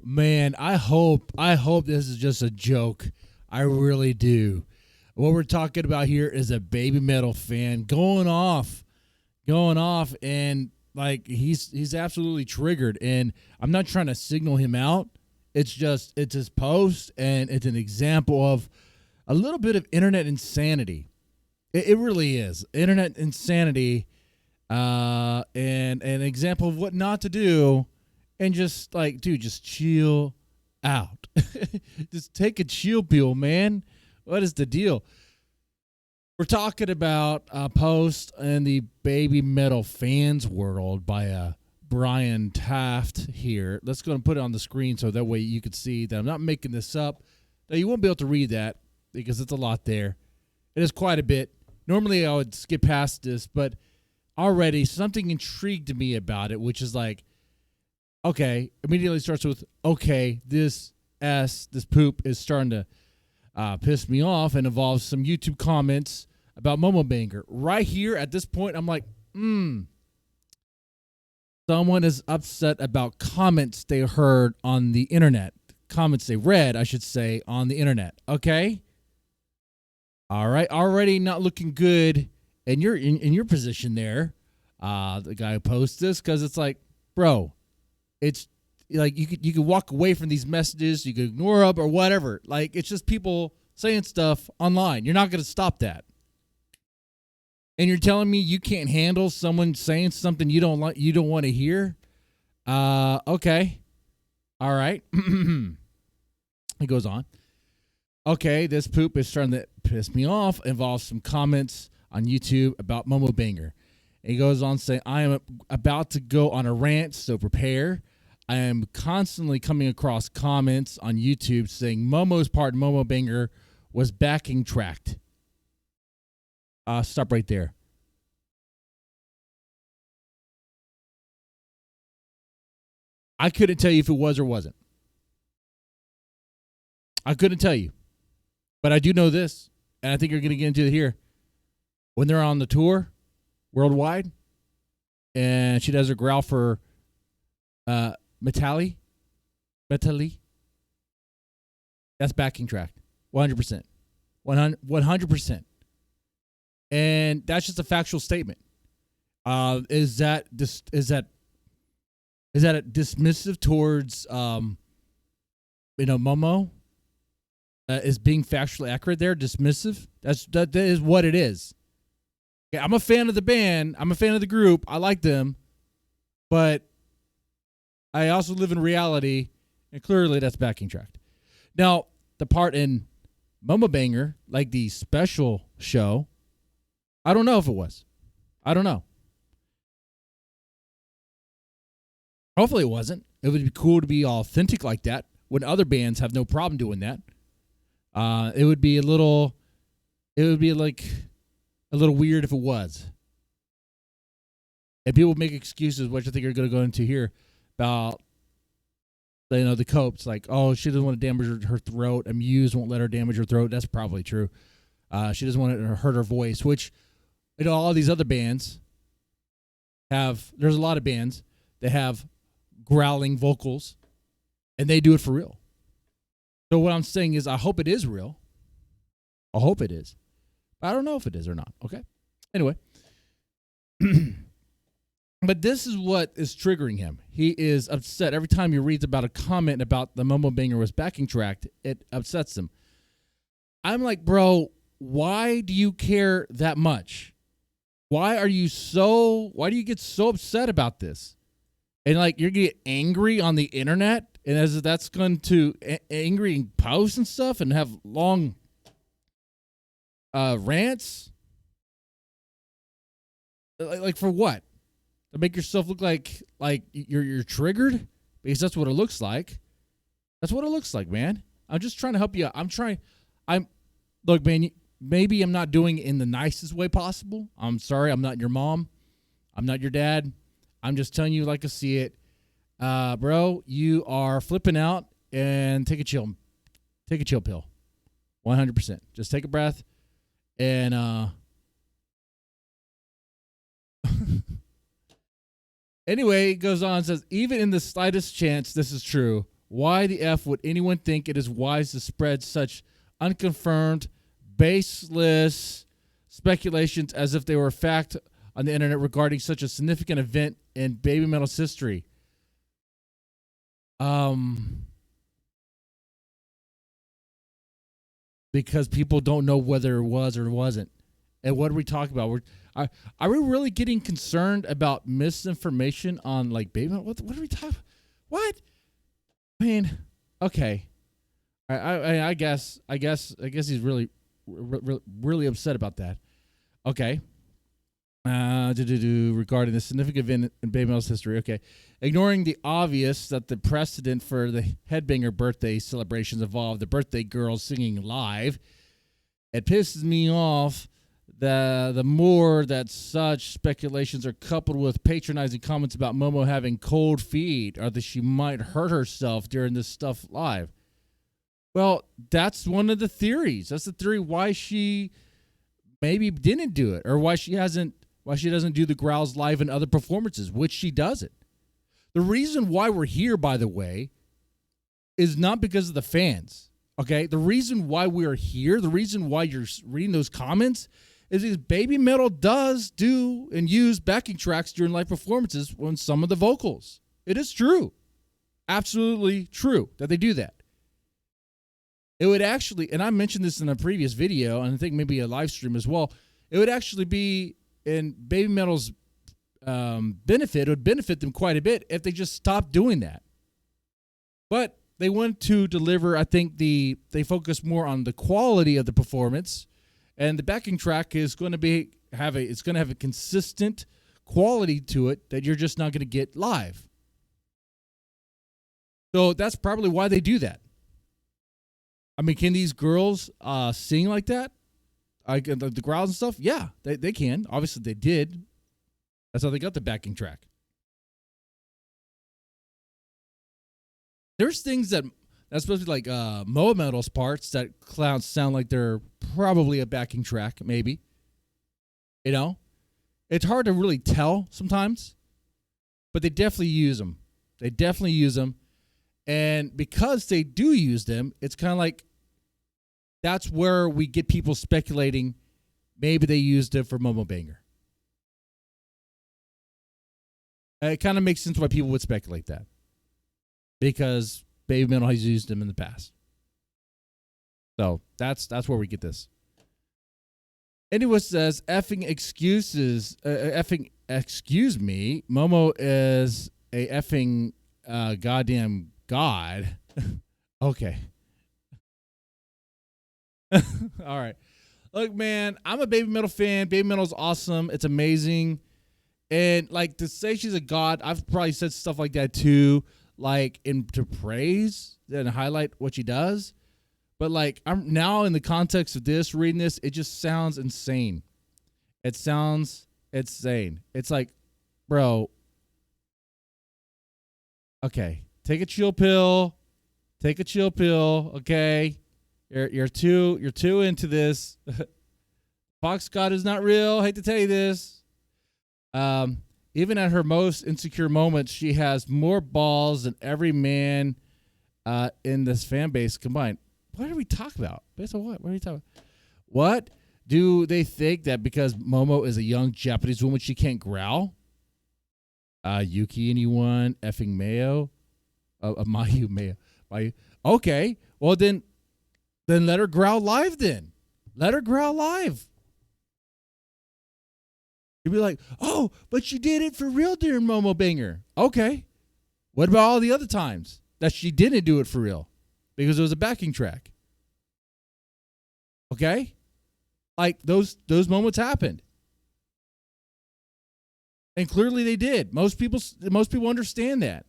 Man, I hope this is just a joke. I really do. What we're talking about here is a baby metal fan going off, and like he's absolutely triggered. And I'm not trying to signal him out. It's his post, and it's an example of a little bit of internet insanity. It really is internet insanity, and an example of what not to do. And just like, dude, just chill out. Just take a chill pill, man. What is the deal? We're talking about a post in the baby metal fans world by Brian Taft here. Let's go and put it on the screen so that way you can see that I'm not making this up. Now, you won't be able to read that because it's a lot there. It is quite a bit. Normally, I would skip past this, but already something intrigued me about it, which is like, okay, immediately starts with, okay, this poop is starting to piss me off, and involves some YouTube comments about MOMOBANGER. Right here at this point, I'm like, someone is upset about comments they heard on the internet. Comments they read, I should say, on the internet. Okay? All right, already not looking good, and you're in your position there, the guy who posts this, because it's like, bro, it's like you could walk away from these messages, you could ignore them or whatever. Like, it's just people saying stuff online. You're not going to stop that. And you're telling me you can't handle someone saying something you don't like, you don't want to hear? Okay. All right. He goes on. Okay, this poop is starting to piss me off. Involves some comments on YouTube about MOMOBANGER. And he goes on saying, I am about to go on a rant, so prepare. I am constantly coming across comments on YouTube saying Momo's part in MOMOBANGER was backing tracked. Stop right there. I couldn't tell you if it was or wasn't. I couldn't tell you. But I do know this, and I think you're going to get into it here. When they're on the tour worldwide, and she does her growl for Metally, that's backing track, 100%. 100%. And that's just a factual statement. Is that a dismissive towards Momo? Is being factually accurate there dismissive? That is what it is. Okay, I'm a fan of the band. I'm a fan of the group. I like them, but I also live in reality, and clearly that's backing tracked. Now, the part in MOMOBANGER, like the special show, I don't know if it was. I don't know. Hopefully it wasn't. It would be cool to be authentic like that when other bands have no problem doing that. It would be like a little weird if it was. And people make excuses, which I think are going to go into here, about the copes, like, oh, she doesn't want to damage her throat. Amuse won't let her damage her throat. That's probably true. She doesn't want to hurt her voice, which all these other bands have. There's a lot of bands that have growling vocals, and they do it for real. So what I'm saying is, I hope it is real. I hope it is. But I don't know if it is or not. Okay. Anyway. But this is what is triggering him. He is upset. Every time he reads about a comment about the MOMOBANGER was backing tracked, it upsets him. I'm like, bro, why do you care that much? Why do you get so upset about this? And like, you're going to get angry on the internet, and as that's going to angry posts and stuff and have long rants? Like for what? To make yourself look like you're triggered? Because that's what it looks like. That's what it looks like, man. I'm just trying to help you out. Look, man, maybe I'm not doing it in the nicest way possible. I'm sorry, I'm not your mom. I'm not your dad. I'm just telling you like I see it. Bro, you are flipping out, and take a chill pill. 100%. Just take a breath, and anyway, it goes on and says, even in the slightest chance this is true, Why the F would anyone think it is wise to spread such unconfirmed, baseless speculations as if they were a fact on the internet regarding such a significant event in Baby Metal's history? Because people don't know whether it was or wasn't. And what are we talking about? Are we really getting concerned about misinformation on like Baby Metal? What are we talking? What? I mean, okay. I guess he's really upset about that. Okay. Regarding the significant event in Baby Metal's history. Okay. Ignoring the obvious that the precedent for the Headbanger birthday celebrations involved the birthday girls singing live, it pisses me off the more that such speculations are coupled with patronizing comments about Momo having cold feet or that she might hurt herself during this stuff live. Well, that's one of the theories. That's the theory why she maybe didn't do it, or why she doesn't do the growls live in other performances, which she doesn't. The reason why we're here, by the way, is not because of the fans. Okay? The reason why we are here, the reason why you're reading those comments is because Baby Metal does do and use backing tracks during live performances on some of the vocals. It is true. Absolutely true that they do that. It would actually, and I mentioned this in a previous video, and I think maybe a live stream as well, it would actually be in Baby Metal's benefit. It would benefit them quite a bit if they just stopped doing that. But they want to deliver, I think they focus more on the quality of the performance, and the backing track is going to have a consistent quality to it that you're just not going to get live. So that's probably why they do that. I mean, can these girls sing like that? The growls and stuff? Yeah, they can. Obviously, they did. That's how they got the backing track. There's things that's supposed to be like MOMO-METAL's parts that clowns sound like they're probably a backing track, maybe. You know? It's hard to really tell sometimes, but they definitely use them. They definitely use them. And because they do use them, it's kind of like that's where we get people speculating maybe they used it for MOMOBANGER. It kind of makes sense why people would speculate that. Because Baby Metal has used them in the past. So that's where we get this. Anyone says, excuse me, Momo is a effing goddamn god. Okay. All right. Look, man, I'm a Baby Metal fan. Baby Metal's awesome. It's amazing. And like to say she's a god, I've probably said stuff like that too, like to praise and highlight what she does. But like I'm now in the context of this, reading this, it just sounds insane. It sounds insane. It's like, bro, okay, take a chill pill. Take a chill pill, okay? You're too into this. Fox God is not real. Hate to tell you this. Even at her most insecure moments, she has more balls than every man in this fan base combined. What are we talking about? Based on what? What are you talking about? What? Do they think that because Momo is a young Japanese woman, she can't growl? Yuki, anyone? Effing Mayo? Mayu, Mayo. Mayu. Okay. Well, then let her growl live then. Let her growl live. You'd be like, oh, but she did it for real during MOMOBANGER. Okay. What about all the other times that she didn't do it for real? Because it was a backing track. Okay? Like those moments happened. And clearly they did. Most people understand that.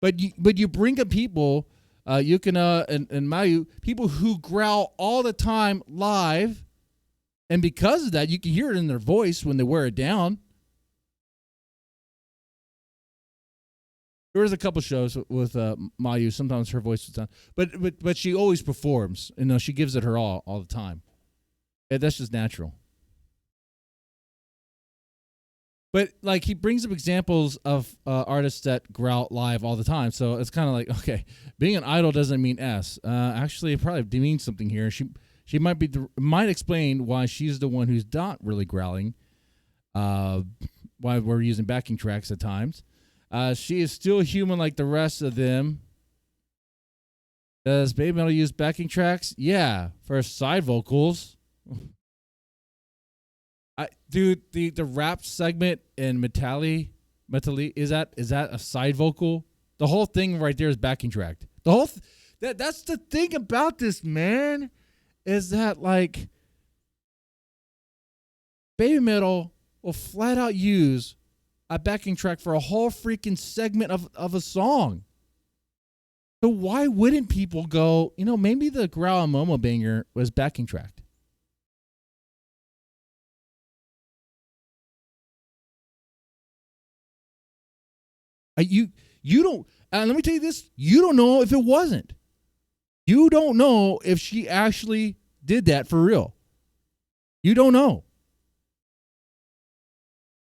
But you bring up people, Yukina and Mayu, people who growl all the time live, and because of that, you can hear it in their voice when they wear it down. There was a couple shows with Mayu. Sometimes her voice was down, but she always performs. You know, she gives it her all the time. And that's just natural. But like he brings up examples of artists that growl live all the time. So it's kind of like, okay, being an idol doesn't mean S. Actually, it probably means something here. She might explain why she's the one who's not really growling. Why we're using backing tracks at times. She is still human like the rest of them. Does BABYMETAL use backing tracks? Yeah, for side vocals. Dude, the rap segment in Metali is that a side vocal? The whole thing right there is backing track. The whole that's the thing about this, man, is that like BABYMETAL will flat out use a backing track for a whole freaking segment of a song. So why wouldn't people go, maybe the growl on MOMOBANGER was backing tracked? You don't, let me tell you this, you don't know if it wasn't. You don't know if she actually did that for real. You don't know.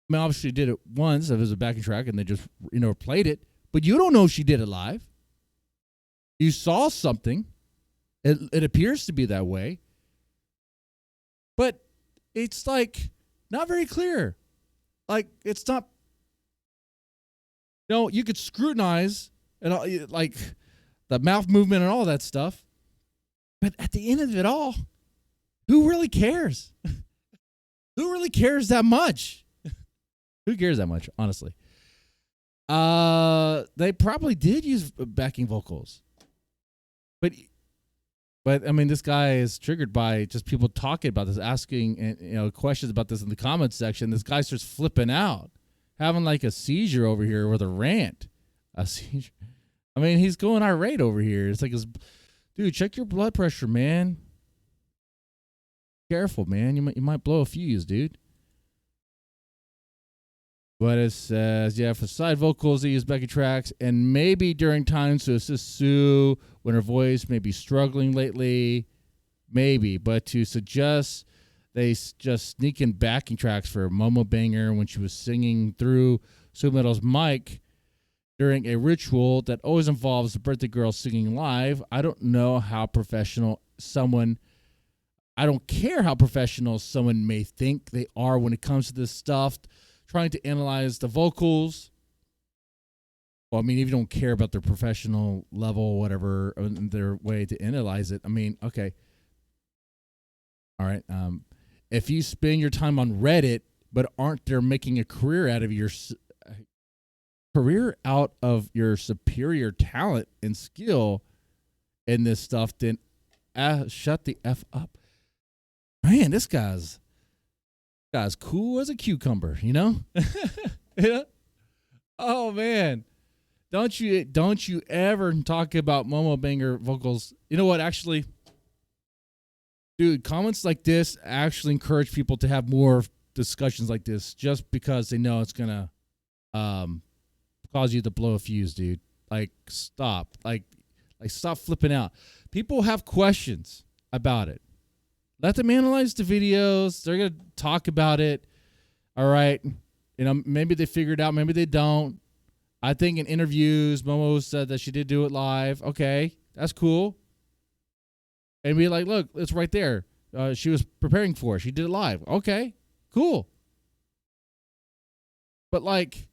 I mean, obviously did it once if it was a backing track and they just, played it, but you don't know if she did it live. You saw something. It appears to be that way. But it's like not very clear. Like it's not, you could scrutinize and like the mouth movement and all that stuff. But at the end of it all, who really cares? Who really cares that much? Who cares that much, honestly? They probably did use backing vocals. But I mean, this guy is triggered by just people talking about this, asking questions about this in the comments section. This guy starts flipping out, having like a seizure over here with a rant. A seizure. I mean, he's going irate over here. It's like, dude, check your blood pressure, man. Careful, man. You might blow a fuse, dude. But it says, for side vocals, they use backing tracks, and maybe during times to assist Sue when her voice may be struggling lately. Maybe. But to suggest they just sneak in backing tracks for MOMOBANGER when she was singing through Sue Metal's mic during a ritual that always involves the birthday girl singing live, I don't know how professional I don't care how professional someone may think they are when it comes to this stuff. Trying to analyze the vocals. Well, I mean, if you don't care about their professional level or whatever, their way to analyze it, I mean, okay. All right. If you spend your time on Reddit, but aren't there making a career out of your superior talent and skill in this stuff, then shut the F up. Man, this guy's cool as a cucumber, Yeah. Oh man, don't you ever talk about MOMOBANGER vocals? You know what? Actually, dude, comments like this actually encourage people to have more discussions like this, just because they know it's gonna cause you to blow a fuse, dude. Like stop, like stop flipping out. People have questions about it. Let them analyze the videos. They're going to talk about it. All right. Maybe they figure it out. Maybe they don't. I think in interviews, Momo said that she did do it live. Okay. That's cool. And be like, look, it's right there. She was preparing for it. She did it live. Okay. Cool. But like,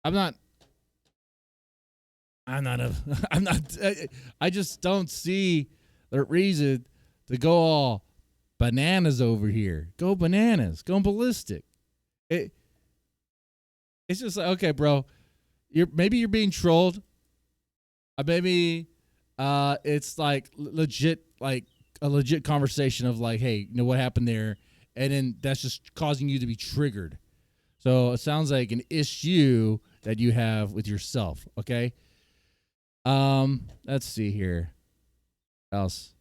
I just don't see the reason to go all bananas over here. Go bananas. Go ballistic. It's just like, okay, bro, maybe you're being trolled. Maybe it's like legit, like a legit conversation of like, hey, what happened there? And then that's just causing you to be triggered. So it sounds like an issue that you have with yourself. Okay. Let's see here. What else?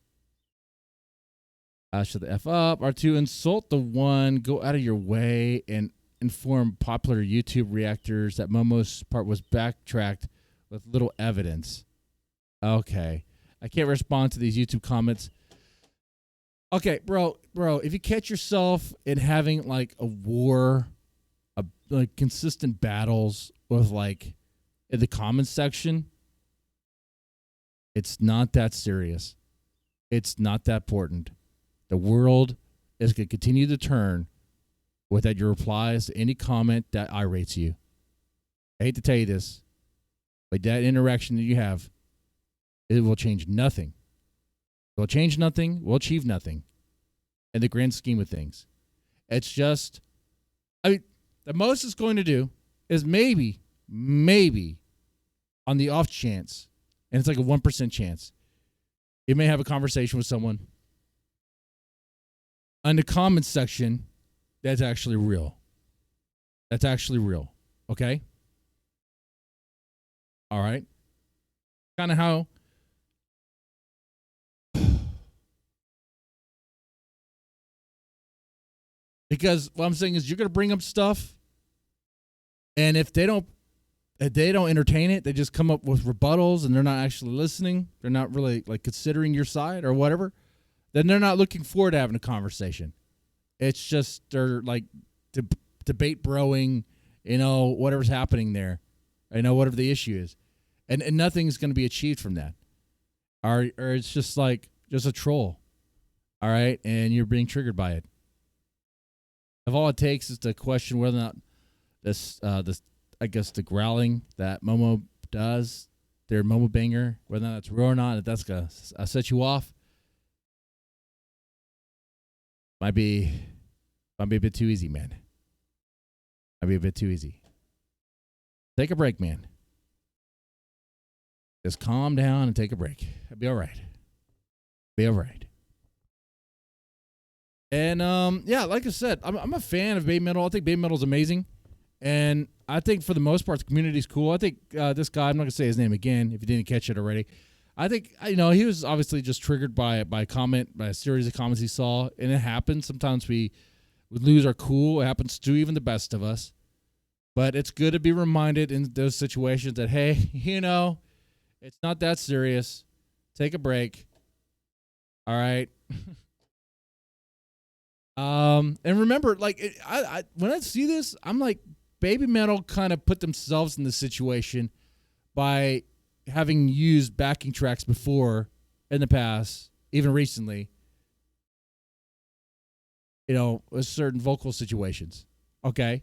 Shut the F up. Or to insult the one, go out of your way and inform popular YouTube reactors that Momo's part was backtracked with little evidence. Okay. I can't respond to these YouTube comments. Okay, bro, if you catch yourself in having like a war, like consistent battles with like in the comments section, it's not that serious. It's not that important. The world is going to continue to turn without your replies to any comment that irates you. I hate to tell you this, but that interaction that you have, it will change nothing. It will change nothing. Will achieve nothing in the grand scheme of things. It's just, I mean, the most it's going to do is maybe on the off chance, and it's like a 1% chance, you may have a conversation with someone in the comments section that's actually real. That's actually real. Okay? All right? Kind of how because what I'm saying is you're going to bring up stuff, and if they don't entertain it, they just come up with rebuttals and they're not actually listening, they're not really like considering your side or whatever, then they're not looking forward to having a conversation. It's just they're like debate broing, whatever's happening there, whatever the issue is. And nothing's going to be achieved from that. Or it's just like just a troll. All right? And you're being triggered by it. If all it takes is to question whether or not this I guess the growling that Momo does, their MOMO-BANGER, whether or not it's real or not, if that's going to set you off, might be a bit too easy, man. Might be a bit too easy. Take a break, man. Just calm down and take a break. It'll be all right. Be all right. And yeah, like I said, I'm a fan of BABYMETAL. I think BABYMETAL is amazing, and I think for the most part the community's cool. I think this guy, I'm not gonna say his name again if you didn't catch it already. I think he was obviously just triggered by a series of comments he saw, and it happens. Sometimes we lose our cool. It happens to even the best of us. But it's good to be reminded in those situations that, hey, it's not that serious. Take a break. All right. And remember, like, I when I see this, I'm like, BABYMETAL kind of put themselves in this situation by having used backing tracks before in the past, even recently, with certain vocal situations. Okay.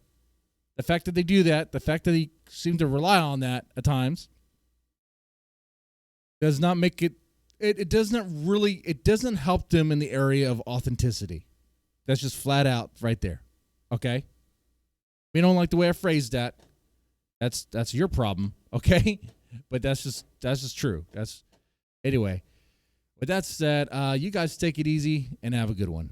The fact that they do that, the fact that they seem to rely on that at times, does not make it doesn't help them in the area of authenticity. That's just flat out right there. Okay? We don't like the way I phrased that. That's your problem, okay? But that's just true. Anyway. With that said, you guys take it easy and have a good one.